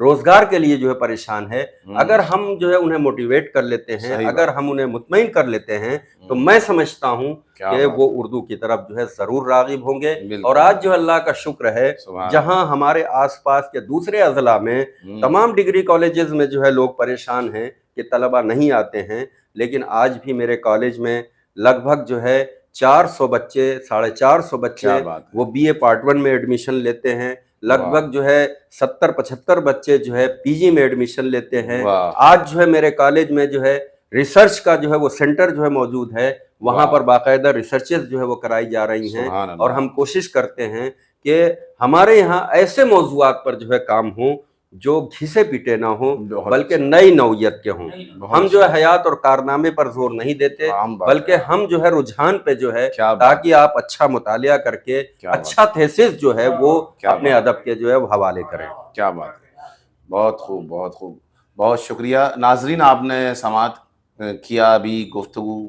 روزگار کے لیے جو ہے پریشان ہے، اگر ہم جو ہے انہیں موٹیویٹ کر لیتے ہیں، اگر ہم انہیں مطمئن کر لیتے ہیں، تو میں سمجھتا ہوں کہ وہ اردو کی طرف جو ہے ضرور راغب ہوں گے۔ اور آج جو اللہ کا شکر ہے، جہاں ہمارے آس پاس کے دوسرے اضلاع میں تمام ڈگری کالجز میں جو ہے لوگ پریشان ہیں کہ طلبہ نہیں آتے ہیں، لیکن آج بھی میرے کالج میں لگ بھگ جو ہے 400 بچے، 450 بچے وہ بی اے پارٹ 1 میں ایڈمیشن لیتے ہیں، لگ بھگ جو ہے 70-75 بچے جو ہے پی جی میں ایڈمیشن لیتے ہیں۔ آج جو ہے میرے کالج میں جو ہے ریسرچ کا جو ہے وہ سینٹر جو ہے موجود ہے، وہاں پر باقاعدہ ریسرچز جو ہے وہ کرائی جا رہی ہیں، اور ہم کوشش کرتے ہیں کہ ہمارے یہاں ایسے موضوعات پر جو ہے کام ہوں جو گھسے پیٹے نہ ہوں، بلکہ نئی نوعیت کے ہوں۔ ہم جو ہے حیات اور کارنامے پر زور نہیں دیتے، بلکہ ہم جو ہے رجحان پہ جو ہے، تاکہ آپ اچھا مطالعہ کر کے اچھا تھیسس جو ہے وہ اپنے ادب کے جو ہے وہ حوالے کریں۔ کیا بات ہے، بہت خوب، بہت خوب، بہت شکریہ۔ ناظرین، آپ نے سماعت کیا، ابھی گفتگو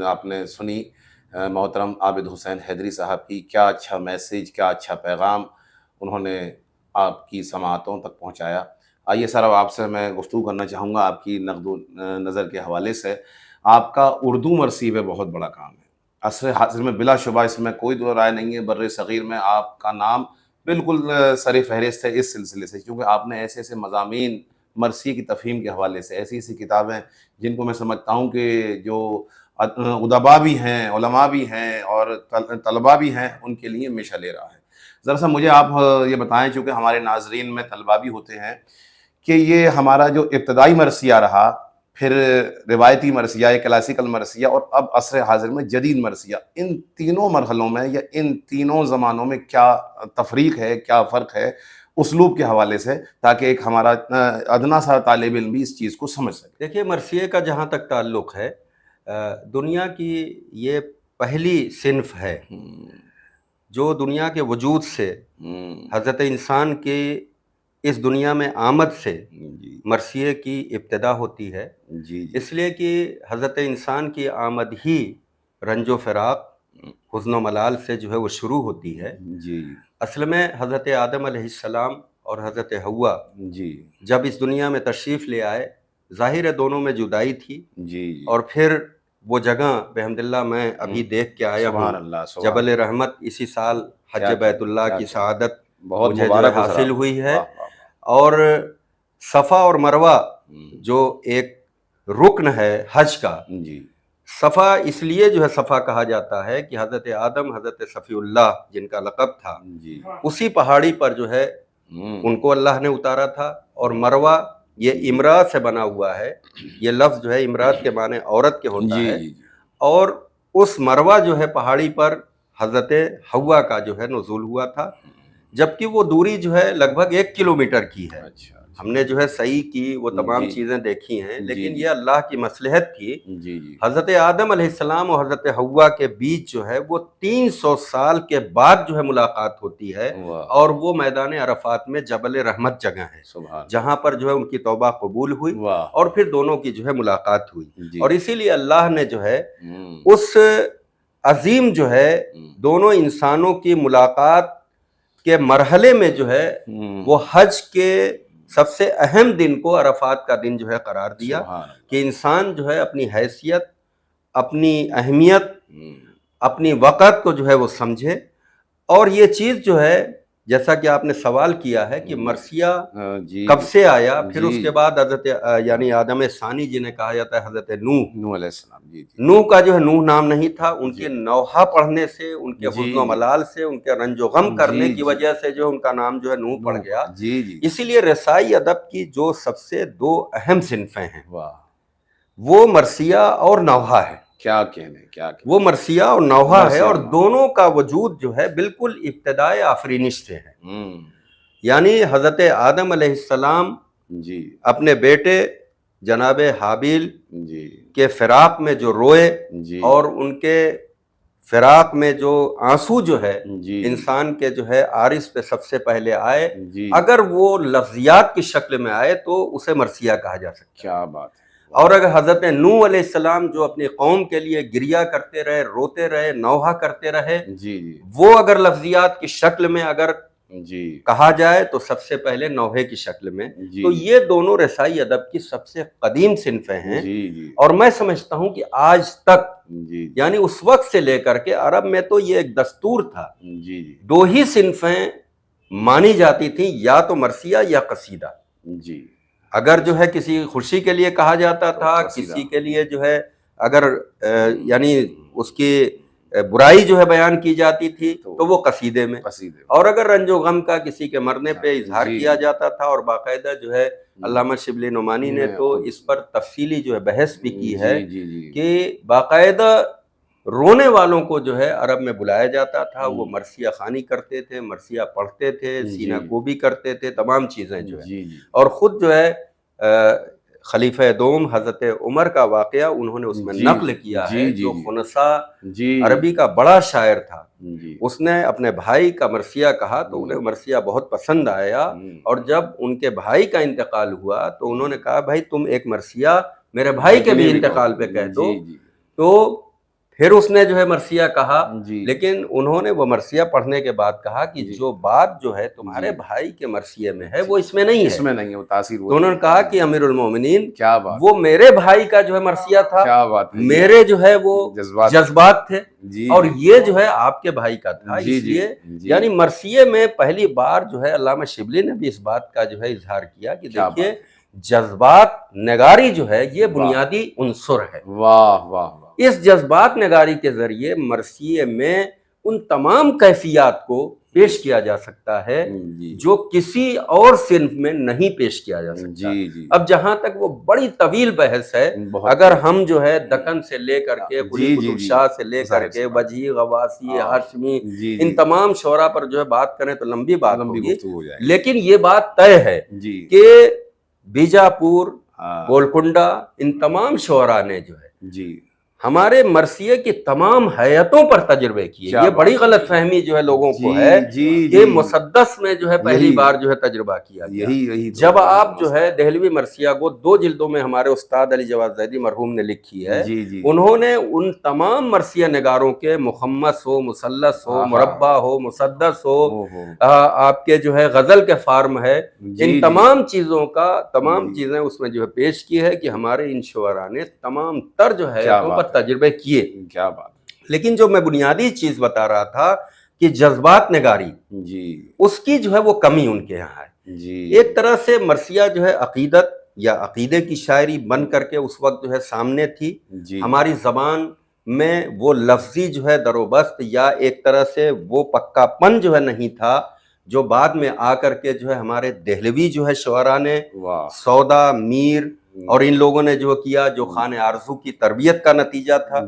آپ نے سنی محترم عابد حسین حیدری صاحب کی، کیا اچھا میسیج، کیا اچھا پیغام انہوں نے آپ کی سماعتوں تک پہنچایا۔ آئیے سر، اب آپ سے میں گفتگو کرنا چاہوں گا آپ کی نقد و نظر کے حوالے سے۔ آپ کا اردو مرثی پہ بہت بڑا کام ہے عصر حاضر میں، بلا شبہ اس میں کوئی دو رائے نہیں ہے، بر صغیر میں آپ کا نام بالکل سر فہرست ہے اس سلسلے سے، کیونکہ آپ نے ایسے ایسے مضامین مرثی کی تفہیم کے حوالے سے، ایسی ایسی کتابیں جن کو میں سمجھتا ہوں کہ جو ادبا بھی ہیں، علماء بھی ہیں اور طلباء بھی ہیں، ان کے لیے مشعل لے رہا ہے۔ ذرا سا مجھے آپ یہ بتائیں، چونکہ ہمارے ناظرین میں طلباء بھی ہوتے ہیں، کہ یہ ہمارا جو ابتدائی مرثیہ رہا، پھر روایتی مرثیہ، کلاسیکل مرثیہ، اور اب عصر حاضر میں جدید مرثیہ، ان تینوں مرحلوں میں یا ان تینوں زمانوں میں کیا تفریق ہے، کیا فرق ہے اسلوب کے حوالے سے، تاکہ ایک ہمارا ادنا سا طالب علم بھی اس چیز کو سمجھ سکے۔ دیکھیے، مرثیے کا جہاں تک تعلق ہے، دنیا کی یہ پہلی صنف ہے جو دنیا کے وجود سے، حضرت انسان کی اس دنیا میں آمد سے مرثیے کی ابتدا ہوتی ہے۔ اس لیے کہ حضرت انسان کی آمد ہی رنج و فراق، حزن و ملال سے جو ہے وہ شروع ہوتی ہے۔ اصل میں حضرت آدم علیہ السلام اور حضرت حوا جب اس دنیا میں تشریف لے آئے، ظاہر ہے دونوں میں جدائی تھی، اور پھر وہ جگہ بحمداللہ میں ابھی دیکھ کے آیا ہوں، جبل رحمت، اسی سال حج بیت اللہ کی سعادت مجھے جو ہے حاصل ہوئی ہے، اور صفا اور مروہ جو ایک رکن ہے حج کا، صفا اس لیے جو ہے صفا کہا جاتا ہے کہ حضرت آدم، حضرت صفی اللہ جن کا لقب تھا، اسی پہاڑی پر جو ہے ان کو اللہ نے اتارا تھا، اور مروہ یہ امراء سے بنا ہوا ہے، یہ لفظ جو ہے امراء کے معنی عورت کے ہوتا ہے، اور اس مروہ جو ہے پہاڑی پر حضرت حوا کا جو ہے نزول ہوا تھا، جبکہ وہ دوری جو ہے لگ بھگ 1 کلومیٹر کی ہے۔ ہم نے جو ہے صحیح کی وہ تمام چیزیں دیکھی ہیں، لیکن یہ اللہ کی مصلحت تھی۔ حضرت آدم علیہ السلام اور حضرت حوا کے بیچ جو ہے وہ 300 سال کے بعد جو ہے ملاقات ہوتی ہے، اور وہ میدان عرفات میں جبل رحمت جگہ ہے، جہاں پر جو ہے ان کی توبہ قبول ہوئی، اور پھر دونوں کی جو ہے ملاقات ہوئی۔ اور اسی لیے اللہ نے جو ہے اس عظیم جو ہے دونوں انسانوں کی ملاقات کے مرحلے میں جو ہے وہ حج کے سب سے اہم دن کو عرفات کا دن جو ہے قرار دیا، کہ انسان جو ہے اپنی حیثیت، اپنی اہمیت، اپنی وقت کو جو ہے وہ سمجھے۔ اور یہ چیز جو ہے، جیسا کہ آپ نے سوال کیا ہے کہ مرثیہ کب سے آیا، پھر اس کے بعد حضرت یعنی آدم ثانی جنہیں کہا جاتا ہے حضرت نوح علیہ السلام، نوح کا جو ہے نوح نام نہیں تھا، ان کے نوحہ پڑھنے سے، ان کے حزن و ملال سے، ان کے رنج و غم کرنے کی وجہ سے جو ان کا نام جو ہے نوح پڑ گیا۔ اسی لیے رسائی ادب کی جو سب سے 2 اہم صنفیں ہیں، وہ مرثیہ اور نوحہ ہے۔ کیا کہنے، کیا کہنے، وہ مرثیہ اور نوحہ ہے، اور دونوں کا وجود جو ہے بالکل ابتدائے آفرینش سے ہے۔ یعنی حضرت آدم علیہ السلام اپنے بیٹے جناب حابیل کے فراق میں جو روئے، اور ان کے فراق میں جو آنسو جو ہے انسان کے جو ہے عارض پہ سب سے پہلے آئے، اگر وہ لفظیات کی شکل میں آئے تو اسے مرثیہ کہا جا سکتا ہے۔ کیا بات ہے۔ اور اگر حضرت نوح علیہ السلام جو اپنی قوم کے لیے گریہ کرتے رہے، روتے رہے، نوحہ کرتے رہے، وہ اگر لفظیات کی شکل میں اگر جی کہا جائے تو سب سے پہلے نوحے کی شکل میں. جی تو یہ دونوں رسائی ادب کی سب سے قدیم صنفیں ہیں. جی جی اور میں سمجھتا ہوں کہ آج تک جی یعنی اس وقت سے لے کر کے عرب میں تو یہ ایک دستور تھا. جی جی دو ہی صنفیں مانی جاتی تھیں، یا تو مرثیہ یا قصیدہ. جی اگر جو ہے کسی خوشی کے لیے کہا جاتا تھا، قصیدہ. کسی کے لیے جو ہے اگر یعنی اس کی برائی جو ہے بیان کی جاتی تھی تو وہ قصیدے میں. قصیدے. اور اگر رنج و غم کا کسی کے مرنے پہ اظہار جی کیا جی. جاتا تھا، اور باقاعدہ جو ہے علامہ شبلی نعمانی نے تو اس پر تفصیلی جو ہے بحث بھی کی ہے جی جی کہ باقاعدہ رونے والوں کو جو ہے عرب میں بلایا جاتا تھا، وہ مرثیہ خوانی کرتے تھے، مرثیہ پڑھتے تھے، سینہ کوبی کرتے تھے، تمام چیزیں جو ہے. جی جی اور خود جو ہے خلیفہ دوم حضرت عمر کا واقعہ انہوں نے اس میں نقل کیا ہے. جو خنسا عربی کا بڑا شاعر تھا، جی اس نے اپنے بھائی کا مرثیہ کہا تو انہیں مرثیہ بہت پسند آیا. اور جب ان کے بھائی کا انتقال ہوا تو انہوں نے کہا بھائی تم ایک مرثیہ میرے بھائی کے بھی انتقال پہ کہہ دو. تو پھر اس نے جو ہے مرثیہ کہا، لیکن انہوں نے وہ مرثیہ پڑھنے کے بعد کہا کہ جو بات جو ہے تمہارے بھائی کے مرثیے میں ہے وہ اس میں نہیں ہے. اس میں نہیں ہے، وہ تاثیر. تو انہوں نے کہا کہ امیر المومنین کیا بات، وہ میرے بھائی کا جو ہے مرثیہ تھا، کیا بات، میرے جو ہے وہ جذبات تھے، اور یہ جو ہے آپ کے بھائی کا تھا. اس لیے یعنی مرثیے میں پہلی بار جو ہے علامہ شبلی نے بھی اس بات کا جو ہے اظہار کیا کہ دیکھیے جذبات نگاری جو ہے یہ بنیادی عنصر ہے. واہ واہ. اس جذبات نگاری کے ذریعے مرثیے میں ان تمام کیفیات کو پیش کیا جا سکتا ہے جو کسی اور صنف میں نہیں پیش کیا جا سکتا. اب جہاں تک وہ بڑی طویل بحث ہے، اگر ہم جو ہے دکن سے لے کر کے قلی قطب شاہ سے لے کر کے وجیح، غواثی، ہاشمی، ان تمام شعراء پر جو ہے بات کریں تو لمبی بات ہوگی. لیکن یہ بات طے ہے کہ بیجاپور، گولکنڈہ، ان تمام شعراء نے جو ہے ہمارے مرثیے کی تمام حیتوں پر تجربے کیے. یہ بڑی غلط فہمی جو ہے لوگوں کو ہے کہ مسدس میں جو ہے پہلی بار جو ہے تجربہ کیا گیا. جب آپ جو ہے دہلوی مرثیہ کو 2 جلدوں میں ہمارے استاد علی جواد زیدی مرحوم نے لکھی ہے، انہوں نے ان تمام مرثیہ نگاروں کے مخمس ہو، مثلث ہو، مربع ہو، مسدس ہو، آپ کے جو ہے غزل کے فارم ہے، ان تمام چیزوں کا تمام چیزیں اس میں جو ہے پیش کی ہے کہ ہمارے ان شعراء نے تمام تر جو ہے تجربے کیے. کیا بات. لیکن جو میں بنیادی چیز بتا رہا تھا کہ جذبات نگاری اس کی جو ہے وہ کمی ان کے یہاں ہے. ایک طرح سے مرثیہ جو ہے عقیدت یا عقیدے کی شاعری بن کر کے اس وقت جو ہے سامنے تھی. ہماری زبان میں وہ لفظی جو ہے در و بست یا ایک طرح سے وہ پکا پن جو ہے نہیں تھا جو بعد میں آ کر کے جو ہے ہمارے دہلوی جو ہے شعراء نے، سودا، میر اور ان لوگوں نے جو کیا، جو خان آرزو کی تربیت کا نتیجہ تھا.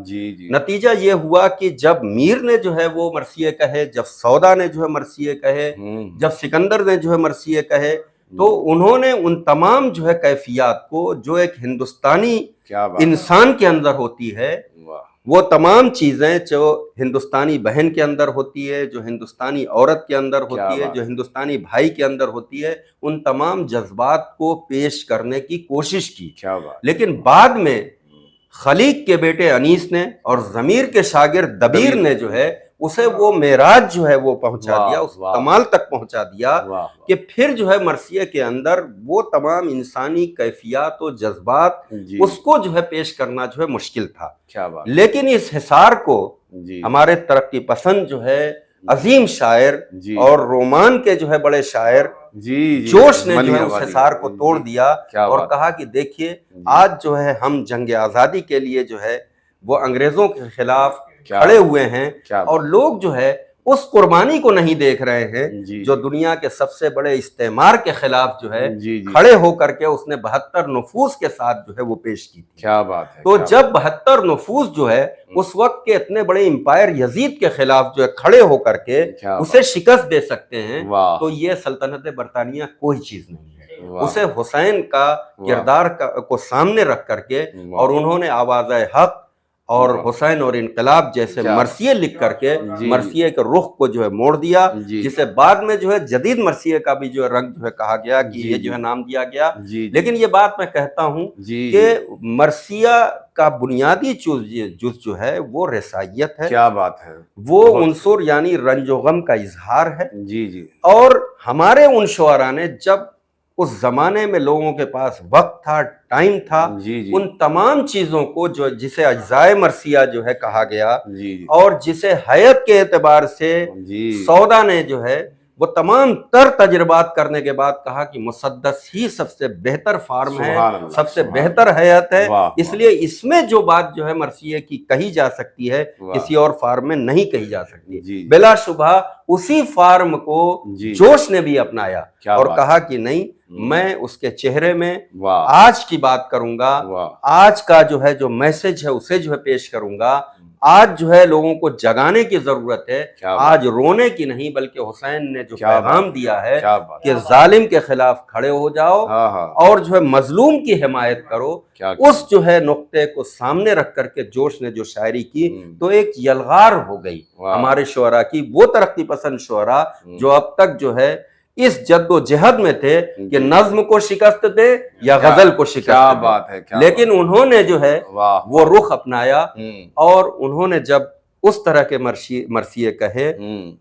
نتیجہ یہ ہوا کہ جب میر نے جو ہے وہ مرثیے کہے، جب سودا نے جو ہے مرثیے کہے، جب سکندر نے جو ہے مرثیے کہے، تو انہوں نے ان تمام جو ہے کیفیات کو جو ایک ہندوستانی انسان کے اندر ہوتی ہے، وہ تمام چیزیں جو ہندوستانی بہن کے اندر ہوتی ہے، جو ہندوستانی عورت کے اندر ہوتی ہے، جو ہندوستانی بھائی کے اندر ہوتی ہے، ان تمام جذبات کو پیش کرنے کی کوشش کی. لیکن بعد میں خلیق کے بیٹے انیس نے اور ضمیر کے شاگرد دبیر نے جو ہے اسے وہ معراج جو ہے وہ پہنچا دیا، اس کمال تک پہنچا دیا کہ پھر جو ہے مرثیے کے اندر وہ تمام انسانی کیفیات و جذبات اس کو جو ہے پیش کرنا جو ہے مشکل تھا. لیکن اس حصار کو ہمارے ترقی پسند جو ہے عظیم شاعر اور رومان کے جو ہے بڑے شاعر جوش نے جو ہے اس حصار کو توڑ دیا اور کہا کہ دیکھیے آج جو ہے ہم جنگ آزادی کے لیے جو ہے وہ انگریزوں کے خلاف کھڑے ہوئے ہیں، اور لوگ جو ہے اس قربانی کو نہیں دیکھ رہے ہیں جو دنیا کے سب سے بڑے استعمار کے خلاف جو ہے کھڑے ہو کر کے اس نے 72 نفوس کے ساتھ جو ہے وہ پیش کی تھی. کیا بات ہے. تو جب 72 نفوس جو ہے اس وقت کے اتنے بڑے امپائر یزید کے خلاف جو ہے کھڑے ہو کر کے اسے شکست دے سکتے ہیں، تو یہ سلطنت برطانیہ کوئی چیز نہیں ہے. اسے حسین کا کردار کو سامنے رکھ کر کے اور انہوں نے آواز حق اور حسین اور انقلاب جیسے مرثیے لکھ کر کے مرثیے کے رخ کو جو ہے موڑ دیا، جسے بعد میں جو ہے جدید مرثیے کا بھی جو ہے رنگ جو ہے کہا گیا کہ یہ جو ہے نام دیا گیا۔ لیکن یہ بات میں کہتا ہوں کہ مرثیہ کا بنیادی جز جو ہے وہ رسائیت ہے۔ کیا بات ہے! وہ عنصر یعنی رنج و غم کا اظہار ہے۔ جی اور ہمارے ان شعراء نے جب اس زمانے میں لوگوں کے پاس وقت تھا، ٹائم تھا، ان تمام چیزوں کو جو جسے اجزائے مرثیہ جو ہے کہا گیا اور جسے حیت کے اعتبار سے سودا نے جو ہے وہ تمام تر تجربات کرنے کے بعد کہا کہ مسدس ہی سب سے بہتر فارم ہے، سب سے بہتر حیت ہے، اس لیے اس میں جو بات جو ہے مرثیے کی کہی جا سکتی ہے کسی اور فارم میں نہیں کہی جا سکتی۔ بلا شبہ اسی فارم کو جوش نے بھی اپنایا اور کہا کہ نہیں، میں اس کے چہرے میں آج کی بات کروں گا، آج کا جو ہے جو میسج ہے اسے جو ہے پیش کروں گا۔ آج جو ہے لوگوں کو جگانے کی ضرورت ہے، آج رونے کی نہیں، بلکہ حسین نے جو پیغام دیا ہے کہ ظالم کے خلاف کھڑے ہو جاؤ اور جو ہے مظلوم کی حمایت کرو، اس جو ہے نقطے کو سامنے رکھ کر کے جوش نے جو شاعری کی تو ایک یلغار ہو گئی ہمارے شعراء کی، وہ ترقی پسند شعراء جو اب تک جو ہے اس جد و جہد میں تھے کہ نظم کو شکست دے یا غزل کو شکست دے، لیکن انہوں نے جو ہے وہ رخ اپنایا اور انہوں نے جب اس طرح کے مرثیے کہے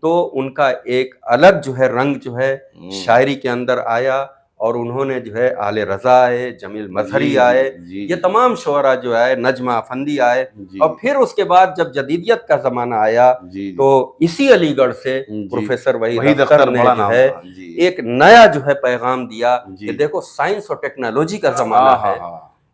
تو ان کا ایک الگ جو ہے رنگ جو ہے شاعری کے اندر آیا، اور انہوں نے جو ہے آل رضا آئے، جمیل مظہری آئے، یہ تمام شعراء جو آئے، نجمہ افندی آئے، اور پھر اس کے بعد جب جدیدیت کا زمانہ آیا تو اسی علی گڑھ سے پروفیسر وحید اختر نے جو ہے ایک نیا جو ہے پیغام دیا کہ دیکھو سائنس اور ٹیکنالوجی کا زمانہ ہے،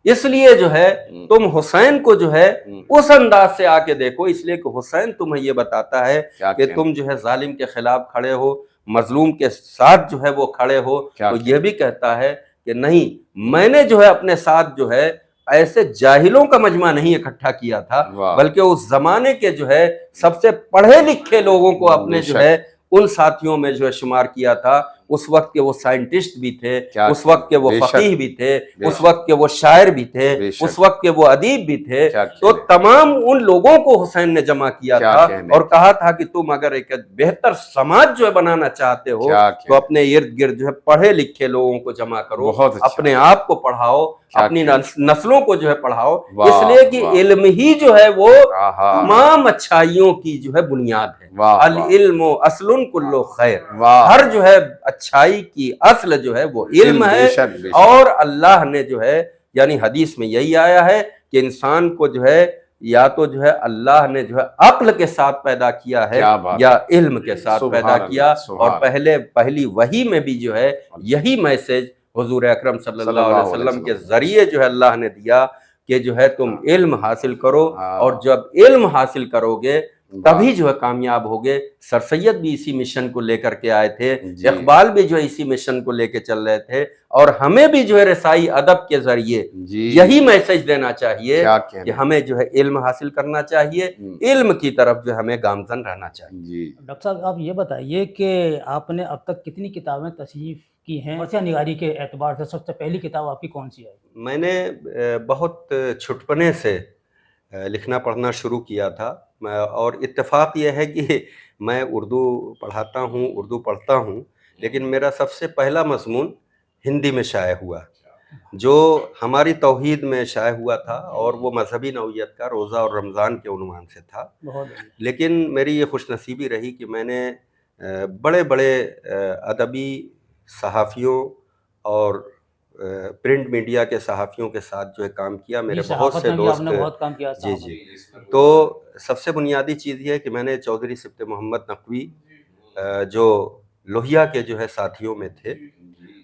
اس لیے جو ہے تم حسین کو جو ہے اس انداز سے آ کے دیکھو، اس لیے کہ حسین تمہیں یہ بتاتا ہے کہ تم جو ہے ظالم کے خلاف کھڑے ہو، مظلوم کے ساتھ جو ہے وہ کھڑے ہو، تو یہ بھی کہتا ہے کہ نہیں، میں نے جو ہے اپنے ساتھ جو ہے ایسے جاہلوں کا مجمع نہیں اکٹھا کیا تھا، بلکہ اس زمانے کے جو ہے سب سے پڑھے لکھے لوگوں کو اپنے جو ہے ان ساتھیوں میں جو ہے شمار کیا تھا۔ اس وقت کے وہ سائنٹسٹ بھی تھے، اس وقت کے وہ فقیہ بھی تھے، اس وقت کے وہ شاعر بھی تھے، اس وقت کے وہ ادیب بھی تھے، تو تمام ان لوگوں کو حسین نے جمع کیا تھا اور کہا تھا کہ تم اگر ایک بہتر سماج جو ہے بنانا چاہتے ہو تو اپنے ارد گرد جو ہے پڑھے لکھے لوگوں کو جمع کرو، اپنے آپ کو پڑھاؤ، اپنی نسلوں کو جو ہے پڑھاؤ، اس لیے کہ علم ہی جو ہے وہ تمام اچھائیوں کی جو ہے بنیاد ہے۔ العلم اصل کل خیر، ہر جو ہے اچھائی کی اصل جو ہے وہ علم ہے، اور اللہ نے جو ہے یعنی حدیث میں یہی آیا ہے کہ انسان کو جو ہے یا تو جو ہے اللہ نے جو ہے عقل کے ساتھ پیدا کیا ہے یا علم کے ساتھ پیدا کیا، اور پہلی وحی میں بھی جو ہے یہی میسج حضور اکرم صلی اللہ علیہ وسلم کے ذریعے جو ہے اللہ نے دیا کہ جو ہے تم علم حاصل کرو، اور جب علم حاصل کرو گے تبھی جو ہے کامیاب ہوگے۔ سر سید بھی اسی مشن کو لے کر کے آئے تھے، اقبال بھی جو ہے اسی مشن کو لے کے چل رہے تھے، اور ہمیں بھی جو ہے رسائی ادب کے ذریعے یہی میسج دینا چاہیے کہ ہمیں جو ہے علم حاصل کرنا چاہیے، علم کی طرف جو ہمیں گامزن رہنا چاہیے۔ ڈاکٹر صاحب آپ یہ بتائیے کہ آپ نے اب تک کتنی کتابیں تصنیف کی ہیں مرثیہ نگاری کے اعتبار سے؟ سب سے پہلی کتاب آپ کی کون سی ہے؟ میں نے بہت چھٹپنے سے لکھنا پڑھنا شروع کیا تھا، اور اتفاق یہ ہے کہ میں اردو پڑھاتا ہوں، اردو پڑھتا ہوں، لیکن میرا سب سے پہلا مضمون ہندی میں شائع ہوا جو ہماری توحید میں شائع ہوا تھا، اور وہ مذہبی نوعیت کا روزہ اور رمضان کے عنوان سے تھا۔ لیکن میری یہ خوش نصیبی رہی کہ میں نے بڑے بڑے ادبی صحافیوں اور پرنٹ میڈیا کے صحافیوں کے ساتھ جو ہے کام کیا، میرے بہت سے دوست۔ جی تو سب سے بنیادی چیز یہ ہے کہ میں نے چودھری سبط محمد نقوی جو لوہیا کے جو ہے ساتھیوں میں تھے،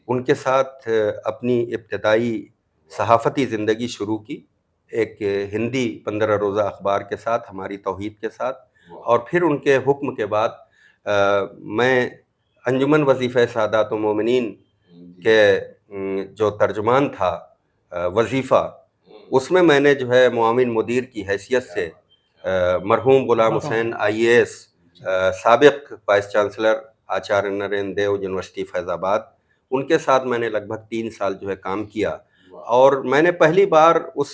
ان کے ساتھ اپنی ابتدائی صحافتی زندگی شروع کی، ایک ہندی 15 روزہ اخبار کے ساتھ، ہماری توحید کے ساتھ، اور پھر ان کے حکم کے بعد میں انجمن وظیفہ سادات و مومنین کے جو ترجمان تھا وظیفہ، اس میں نے جو ہے معاون مدیر کی حیثیت سے مرحوم غلام حسین IAS سابق وائس چانسلر آچاریہ نرین دیو یونیورسٹی فیض آباد، ان کے ساتھ میں نے لگ بھگ 3 سال جو ہے کام کیا، اور میں نے پہلی بار اس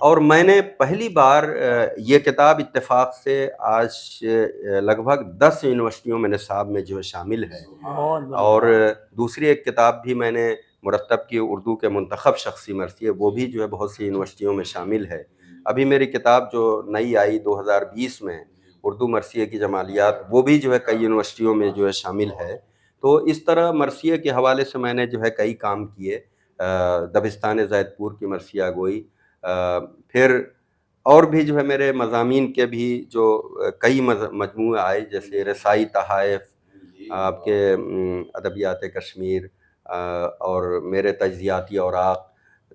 اور میں نے پہلی بار یہ کتاب اتفاق سے آج لگ بھگ 10 یونیورسٹیوں میں نصاب میں جو ہے شامل ہے، اور دوسری ایک کتاب بھی میں نے مرتب کی اردو کے منتخب شخصی مرثیے، وہ بھی جو ہے بہت سی یونیورسٹیوں میں شامل ہے۔ ابھی میری کتاب جو نئی آئی 2020 میں، اردو مرثیے کی جمالیات، وہ بھی جو ہے کئی یونیورسٹیوں میں جو ہے شامل ہے۔ تو اس طرح مرثیے کے حوالے سے میں نے جو ہے کئی کام کیے، دبستان زید پور کی مرثیہ گوئی، پھر اور بھی جو ہے میرے مضامین کے بھی جو کئی مجموعے آئے، جیسے رسائی تحائف، آپ کے ادبیات کشمیر، اور میرے تجزیاتی اوراق،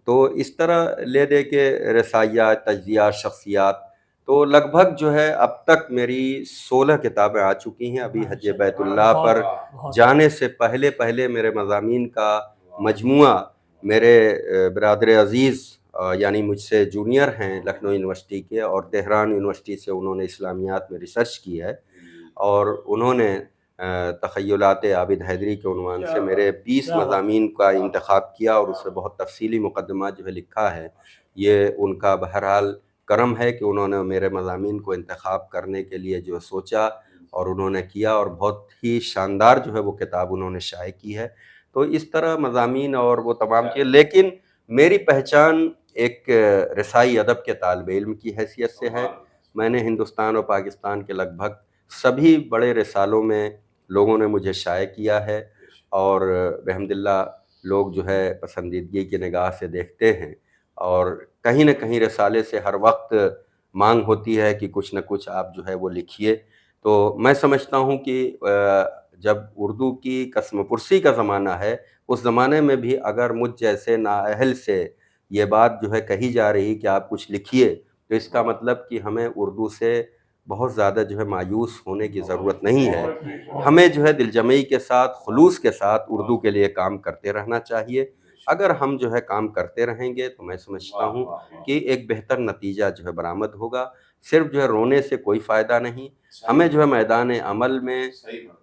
تو اس طرح لے دے کے رسائیات، تجزیات، شخصیات، تو لگ بھگ جو ہے اب تک میری 16 کتابیں آ چکی ہیں۔ ابھی حج بیت اللہ پر جانے سے پہلے میرے مضامین کا مجموعہ میرے برادر عزیز یعنی مجھ سے جونیئر ہیں لکھنؤ یونیورسٹی کے، اور تہران یونیورسٹی سے انہوں نے اسلامیات میں ریسرچ کی ہے، اور انہوں نے تخیلات عابد حیدری کے عنوان سے میرے 20 مضامین کا انتخاب کیا، اور اس میں بہت تفصیلی مقدمہ جو ہے لکھا ہے۔ یہ ان کا بہرحال کرم ہے کہ انہوں نے میرے مضامین کو انتخاب کرنے کے لیے جو سوچا، اور انہوں نے کیا، اور بہت ہی شاندار جو ہے وہ کتاب انہوں نے شائع کی ہے۔ تو اس طرح مضامین اور وہ تمام چیزیں، لیکن میری پہچان ایک رسائی ادب کے طالب علم کی حیثیت سے ہے۔ میں نے ہندوستان اور پاکستان کے لگ بھگ سبھی بڑے رسالوں میں لوگوں نے مجھے شائع کیا ہے، اور بحمداللہ لوگ جو ہے پسندیدگی کی نگاہ سے دیکھتے ہیں، اور کہیں نہ کہیں رسالے سے ہر وقت مانگ ہوتی ہے کہ کچھ نہ کچھ آپ جو ہے وہ لکھیے۔ تو میں سمجھتا ہوں کہ جب اردو کی قسم پرسی کا زمانہ ہے، اس زمانے میں بھی اگر مجھ جیسے نااہل سے یہ بات جو ہے کہی جا رہی کہ آپ کچھ لکھیے، تو اس کا مطلب کہ ہمیں اردو سے بہت زیادہ جو ہے مایوس ہونے کی ضرورت نہیں ہے۔ ہمیں جو ہے دل جمعی کے ساتھ، خلوص کے ساتھ اردو کے لیے کام کرتے رہنا چاہیے۔ اگر ہم جو ہے کام کرتے رہیں گے تو میں سمجھتا ہوں کہ ایک بہتر نتیجہ جو ہے برآمد ہوگا۔ صرف جو ہے رونے سے کوئی فائدہ نہیں، ہمیں جو ہے میدان عمل میں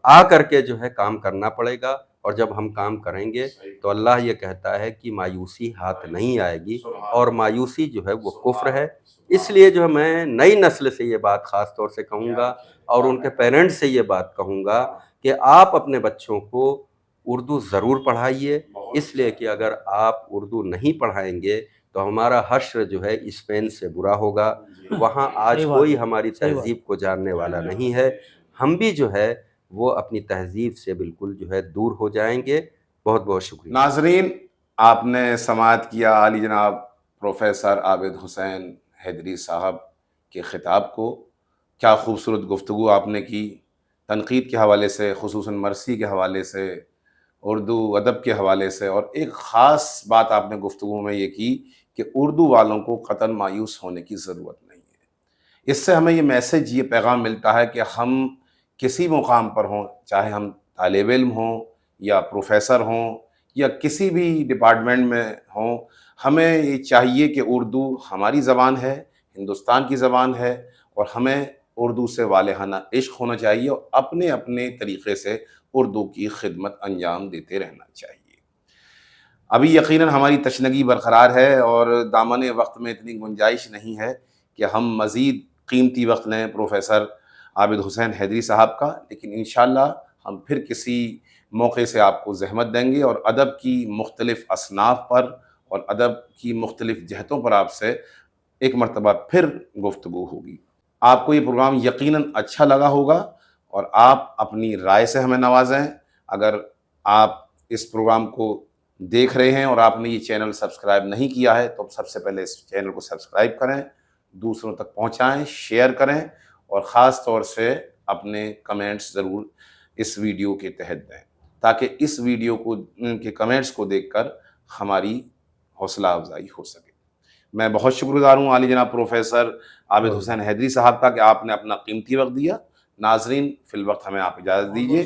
آ کر کے جو ہے کام کرنا پڑے گا، اور جب ہم کام کریں گے تو اللہ یہ کہتا ہے کہ مایوسی ہاتھ نہیں آئے گی، اور مایوسی جو ہے وہ کفر ہے۔ اس لیے جو ہے میں نئی نسل سے یہ بات خاص طور سے کہوں گا، اور ان کے پیرنٹس سے یہ بات کہوں گا کہ آپ اپنے بچوں کو اردو ضرور پڑھائیے، اس لیے کہ اگر آپ اردو نہیں پڑھائیں گے تو ہمارا حشر جو ہے اسپین سے برا ہوگا۔ وہاں آج کوئی ہماری تہذیب کو جاننے والا نہیں ہے، ہم بھی جو ہے وہ اپنی تہذیب سے بالکل جو ہے دور ہو جائیں گے۔ بہت بہت شکریہ۔ ناظرین، آپ نے سماعت کیا عالی جناب پروفیسر عابد حسین حیدری صاحب کے خطاب کو۔ کیا خوبصورت گفتگو آپ نے کی، تنقید کے حوالے سے، خصوصاً مرثی کے حوالے سے، اردو ادب کے حوالے سے، اور ایک خاص بات آپ نے گفتگو میں یہ کی کہ اردو والوں کو قطعاً مایوس ہونے کی ضرورت نہیں ہے۔ اس سے ہمیں یہ میسج، یہ پیغام ملتا ہے کہ ہم کسی مقام پر ہوں، چاہے ہم طالب علم ہوں یا پروفیسر ہوں یا کسی بھی ڈپارٹمنٹ میں ہوں، ہمیں یہ چاہیے کہ اردو ہماری زبان ہے، ہندوستان کی زبان ہے، اور ہمیں اردو سے والہانہ عشق ہونا چاہیے، اور اپنے اپنے طریقے سے اردو کی خدمت انجام دیتے رہنا چاہیے۔ ابھی یقیناً ہماری تشنگی برقرار ہے، اور دامن وقت میں اتنی گنجائش نہیں ہے کہ ہم مزید قیمتی وقت لیں پروفیسر عابد حسین حیدری صاحب کا، لیکن انشاءاللہ ہم پھر کسی موقع سے آپ کو زحمت دیں گے، اور ادب کی مختلف اصناف پر اور ادب کی مختلف جہتوں پر آپ سے ایک مرتبہ پھر گفتگو ہوگی۔ آپ کو یہ پروگرام یقیناً اچھا لگا ہوگا، اور آپ اپنی رائے سے ہمیں نوازیں۔ اگر آپ اس پروگرام کو دیکھ رہے ہیں اور آپ نے یہ چینل سبسکرائب نہیں کیا ہے تو سب سے پہلے اس چینل کو سبسکرائب کریں، دوسروں تک پہنچائیں، شیئر کریں، اور خاص طور سے اپنے کمنٹس ضرور اس ویڈیو کے تحت دیں، تاکہ اس ویڈیو کو کے کمنٹس کو دیکھ کر ہماری حوصلہ افزائی ہو سکے۔ میں بہت شکر گزار ہوں عالی جناب پروفیسر عابد حسین حیدری صاحب کا کہ آپ نے اپنا قیمتی وقت دیا۔ ناظرین، فی الوقت ہمیں آپ اجازت دیجیے،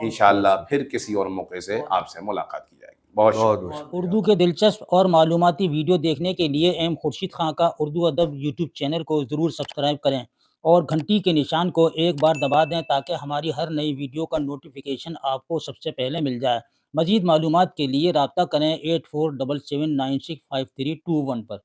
انشاءاللہ پھر کسی اور موقع سے آپ سے ملاقات کی جائے گی۔ بہت شکریہ۔ اردو کے دلچسپ اور معلوماتی ویڈیو دیکھنے کے لیے ایم خورشید خان کا اردو ادب یوٹیوب چینل کو ضرور سبسکرائب کریں، اور گھنٹی کے نشان کو ایک بار دبا دیں تاکہ ہماری ہر نئی ویڈیو کا نوٹیفیکیشن آپ کو سب سے پہلے مل جائے۔ مزید معلومات کے لیے رابطہ کریں 8477965321 پر۔